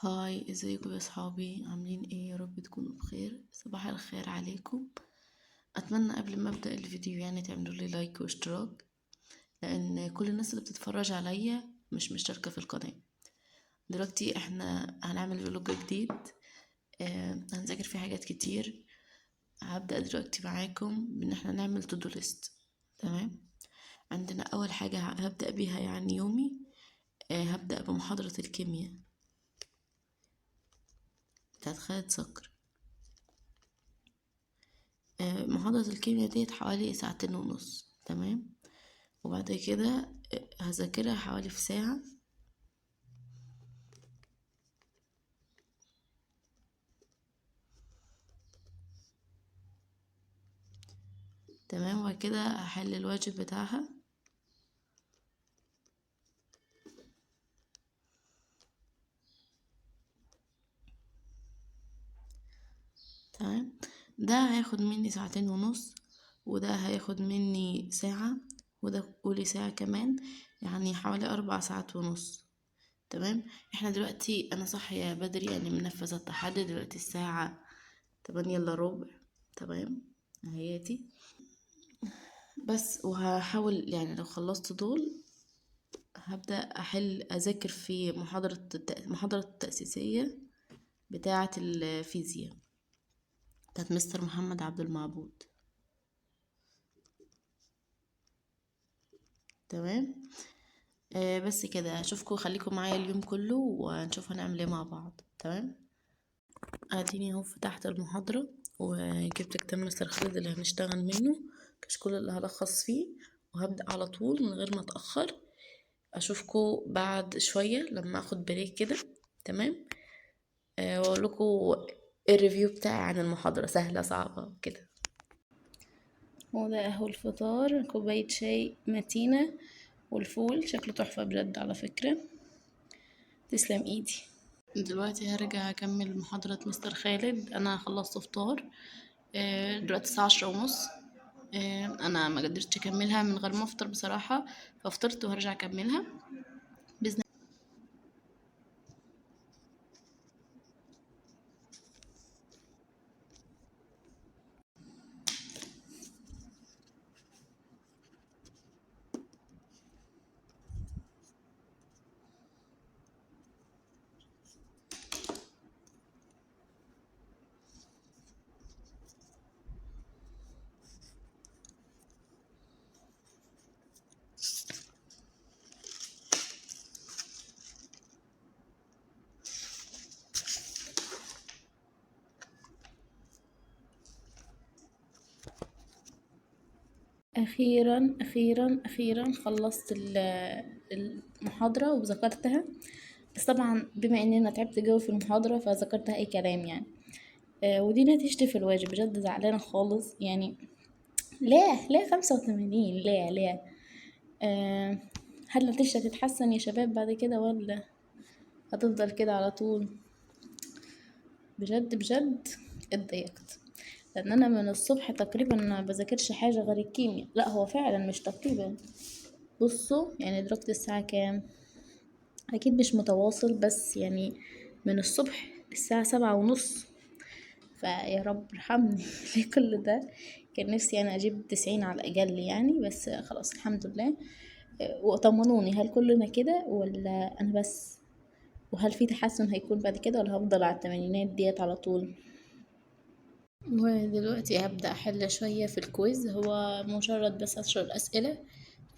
هاي، ازيكم يا صحابي؟ عاملين ايه؟ يا رب تكونوا بخير. صباح الخير عليكم. اتمنى قبل ما ابدا الفيديو تعملوا لي لايك واشتراك، لان كل الناس اللي بتتفرج عليا مش مشتركه في القناه. دلوقتي احنا هنعمل فلوج جديد. هنذاكر فيه حاجات كتير. هبدا دلوقتي معاكم بان احنا نعمل تو دو ليست. تمام. عندنا اول حاجه هبدا بيها يومي. هبدا بمحاضره الكيمياء بتاعت خالد صقر. محاضرة الكيمياء ديت حوالي ساعتين ونص. تمام. وبعد كده هذاكرها حوالي في ساعة. تمام. وبعد كده هحل الواجب بتاعها. تمام. ده هياخد مني ساعتين ونص، وده هياخد مني ساعة، وده قولي ساعة كمان، يعني حوالي 4 ساعات ونص. تمام. احنا دلوقتي انا صاحية بدري، منفذة التحدي. دلوقتي الساعة 8 الا ربع. تمام. اهياتي بس. وهحاول لو خلصت دول هبدأ أذاكر في محاضرة التأسيسية بتاعة الفيزياء بتاعة مستر محمد عبد المعبود. تمام. بس كده. أشوفكم، خليكم معايا اليوم كله ونشوف هنعمل ايه مع بعض. تمام. اديني اهو فتحت المحاضرة وجبت كتاب مستر خالد اللي هنشتغل منه، كشكول اللي هلخص فيه، وهبدأ على طول من غير ما اتأخر. اشوفكم بعد شوية لما اخد بريك كده. تمام. واقول لكم الريفيو بتاعي عن المحاضرة، سهلة صعبة كده. وده اهو الفطار، كوباية شاي متينة والفول شكله تحفة بجد على فكرة. تسلم ايدي. دلوقتي هرجع اكمل محاضرة مستر خالد. انا خلصت فطار. دلوقتي الساعة 10:30. انا ما قدرتش اكملها من غير ما افطر بصراحة، ففطرت وهرجع اكملها بإذن. اخيرا اخيرا اخيرا خلصت المحاضرة وذكرتها. بس طبعا بما اني انا تعبت جوي في المحاضرة فذكرتها اي كلام. ودي نتيجتي في الواجب. بجد زعلانة خالص. ليه 85؟ ليه؟ هل نتيجتي هتتحسن يا شباب بعد كده ولا هتفضل كده على طول؟ بجد بجد اتضايقت، لان انا من الصبح تقريبا ما بذاكرش حاجه غير الكيمياء. لا هو فعلا مش تقريبا. بصوا دلوقتي الساعه كام؟ اكيد مش متواصل، بس من الصبح الساعه 7:30. فيا رب ارحمني ليه كل ده؟ كان نفسي انا اجيب 90 على الاقل بس خلاص الحمد لله. وطمنوني، هل كلنا كده ولا انا بس؟ وهل في تحسن هيكون بعد كده ولا هفضل على التمانينات ديت على طول؟ ودلوقتي هبدأ أحل شوية في الكويز. هو مجرد بس 10 أسئلة،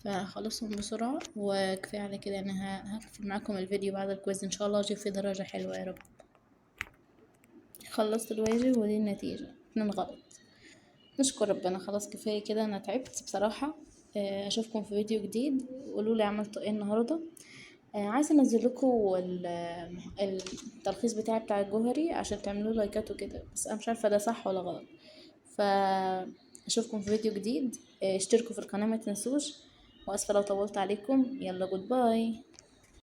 فخلصهم بسرعة وكفاية على كده. أنا هقفل معاكم الفيديو بعد الكويز إن شاء الله أجيب فيه درجة حلوة يا رب. خلصت الواجب ودي النتيجة 2 غلط. نشكر ربنا. خلاص كفاية كده، أنا تعبت بصراحة. أشوفكم في فيديو جديد. قولولي عملتوا ايه النهاردة. عايزة انزل لكم التلخيص بتاعي بتاع الجوهري عشان تعملوا لايكات وكده، بس انا مش عارفة ده صح ولا غلط. اشوفكم في فيديو جديد. اشتركوا في القناة ما تنسوش. واسفة لو طولت عليكم. يلا جود باي.